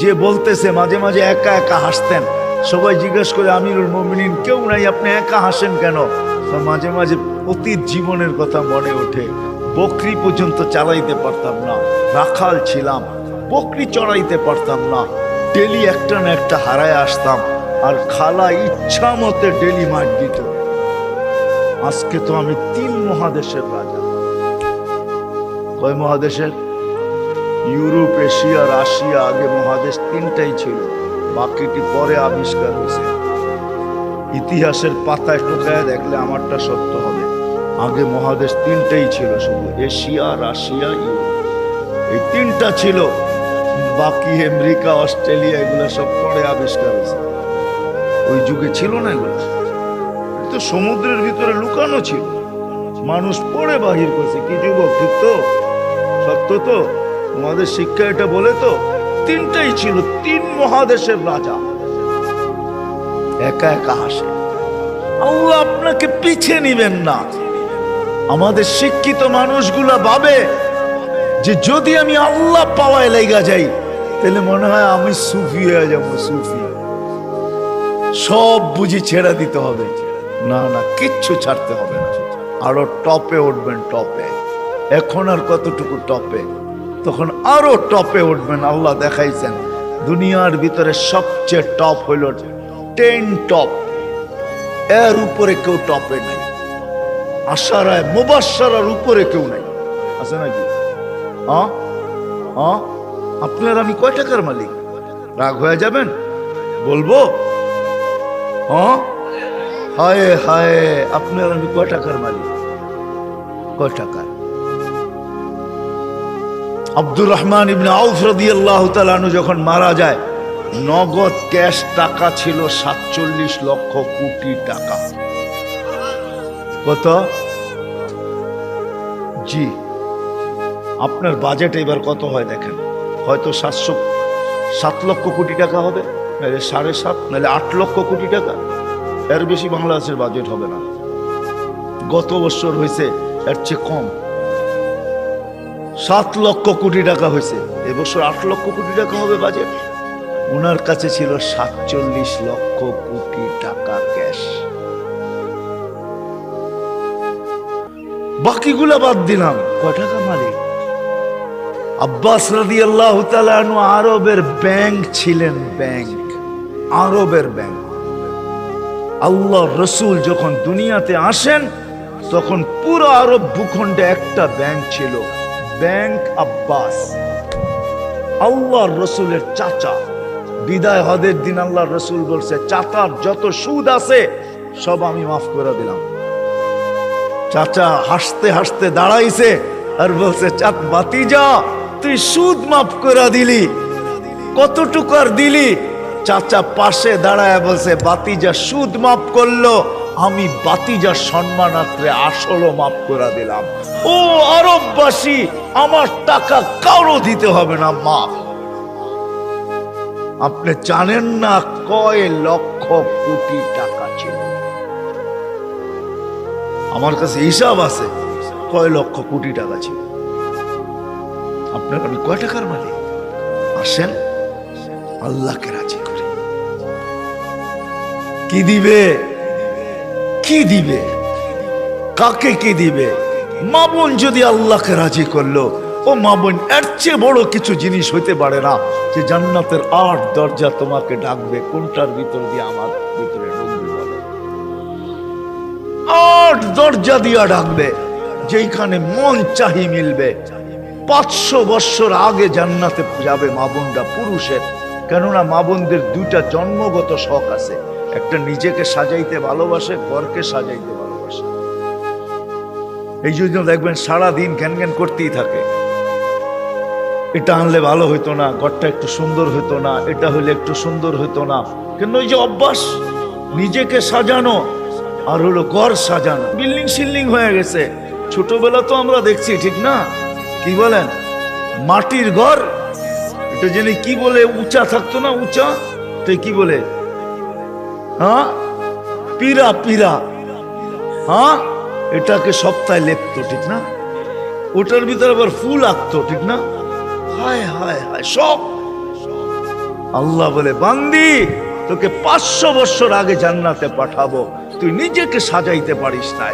যে বলতেছে মাঝে মাঝে একা একা হাসতেন, সবাই জিজ্ঞেস করে আমিরুল মুমিনিন কেউ নাই, আপনি একা হাসেন কেন? মাঝে মাঝে অতীত জীবনের কথা মনে ওঠে। বকরি পর্যন্ত চালাইতে পারতাম না, রাখাল ছিলাম, বকরি চড়াইতে পারতাম না, ডেলি একটা না একটা হারায় আসতাম, আর খালা ইচ্ছা মতে ডেলি মার দিত। আজকে তো আমি 3 মহাদেশের রাজা। কয় মহাদেশের? Europe, Asia, Russia. আগে মহাদেশ 3টাই ছিল, বাকিটি পরে আবিষ্কার হয়েছে। ইতিহাসের পাতায় টোকায় দেখলে আমারটা সত্য হবে। আগে মহাদেশ 3টাই ছিল, শুধু এশিয়া, রাশিয়া, ইউরোপ, এই 3টা ছিল। বাকি আমেরিকা, অস্ট্রেলিয়া এগুলো সব পরে আবিষ্কার হয়েছে। ওই যুগে ছিল না এগুলো, তো সমুদ্রের ভিতরে লুকানো ছিল, মানুষ পরে বাহির করছে। কি যুবক, ঠিক তো? সত্য তো? আমাদের শিক্ষা এটা বলে তো 3টাই ছিল, 3 মহাদেশের রাজা। একা একা হাসে। আল্লাহ আপনাকে পিছিয়ে নিবেন না। আমাদের শিক্ষিত মানুষগুলা ভাবে যে যদি আমি আল্লাহ পাওয়ায় লেগা যাই তাহলে মনে হয় আমি সুফি হয়ে যাবো। সুফি সব বুঝি ছেড়ে দিতে হবে? না না, কিচ্ছু ছাড়তে হবে না, আরো টপে উঠবেন। টপে এখন আর কতটুকু টপে, তখন আরো টপে উঠবেন। আল্লাহ দেখাইছেন দুনিয়ার ভিতরে সবচেয়ে টপ হইল 10 টপ, এর উপরে কেউ টপে নাই। আশারায় মুবাশশারার উপরে কেউ নাই, আছে নাকি? আপনার আমি কয় টাকার মালিক? রাগ হয়ে যাবেন? বলবো? হায় হায়, আপনার আমি কয় টাকার মালিক? কয় টাকার? আব্দুর রহমান ইবনে আউফ রাদিয়াল্লাহু তাআলা আনহু যখন মারা যায়, নগদ ক্যাশ টাকা ছিল 47 লক্ষ কোটি টাকা। কত? জি, আপনার বাজেট এবার কত হয় দেখেন। হয়তো 7 লক্ষ কোটি টাকা হবে, নাহলে 7.5, নাহলে 8 লক্ষ কোটি টাকা। এর বেশি বাংলাদেশের বাজেট হবে না। গত বছর হয়েছে এর চেয়ে কম, 7 লক্ষ কোটি টাকা হয়েছে। এবছর 8 লক্ষ কোটি টাকা হবে বাজেট। ওনার কাছে ছিল 47 লক্ষ কোটি টাকা ক্যাশ। বাকিগুলা বাদ দিলাম, কয় টাকা মালিক? আব্বাস রাদিয়াল্লাহু তাআলা আনহু আরবের ব্যাংক ছিলেন, ব্যাংক, আরবের ব্যাংক। আল্লাহ রসুল যখন দুনিয়াতে আসেন তখন পুরো আরব ভূখণ্ডে একটা ব্যাংক ছিল, ব্যাংক আব্বাস। আল্লাহ রসুলের চাচা। বিদায় হজের দিন আল্লাহ রসুল বলছে, চাচার যত সুদ আছে সব আমি মাফ করে দিলাম। চাচা হাসতে হাসতে দাঁড়াইছে আর বলছে, ভাতিজা তুই সুদ মাফ করে দিলি, কতটুকু আর দিলি? চাচা পাশে দাঁড়ায় বলছে, ভাতিজা সুদ মাফ করলো, আমি ভাতিজার সম্মানার্থে আসলও মাফ করে দিলাম। ও আরববাসী, আমার টাকা কারো দিতে হবে না, মাফ। আপনি জানেন না কয় লক্ষ কোটি টাকা ছিল? আমার কাছে হিসাব আছে কয় লক্ষ কোটি টাকা ছিল। আপনার আমি কয় টাকার মালিক? আসেন আল্লাহকে রাজি করে। কি দিবে? কি দিবে? কাকে কি দিবে? মা বোন যদি আল্লাহকে রাজি করলো, ও মা বোন, এর চেয়ে বড় কিছু জিনিস হইতে পারে না যে জান্নাতের 8 দরজা তোমাকে ডাকবে। কোনটার ভিতর দিয়ে আমার ভিতরে ঢুকবে বলো? 8 দরজা দিয়া ডাকবে, যেখানে মন চাহি মিলবে। 500 বছর আগে জান্নাতে যাবে মা বোনরা, পুরুষের। কেননা মা বোনদের 2টা জন্মগত শখ আছে, একটা নিজেকে সাজাইতে ভালোবাসে, ঘরকে সাজাইতে ভালোবাসে। এই জন্য দেখবেন সারাদিন ঘ্যান ঘ্যান করতেই থাকে, এটা আনলে ভালো হইতো না, ঘরটা একটু সুন্দর হইতো না, এটা হইলে একটু সুন্দর হইতো না। কেন? ওই যে অভ্যাস, নিজেকে সাজানো আর হলো ঘর সাজানো। বিল্ডিং সিল্ডিং হয়ে গেছে। ছোটবেলা তো আমরা দেখছি, ঠিক না? কি বলেন? মাটির ঘর, এটা জেনে কি বলে, উঁচা থাকতো না, উঁচা, তো কি বলে? পীরা, পীরা। এটাকে সপ্তাহে লেপতো, ঠিক না? ওটার ভিতরে আবার ফুল আঁকতো, ঠিক না? হায় হায় হায়, সব আল্লাহ বলে, বান্দি তোকে 500 বছর আগে জান্নাতে পাঠাবো, তুই নিজেকে সাজাইতে পারিস না।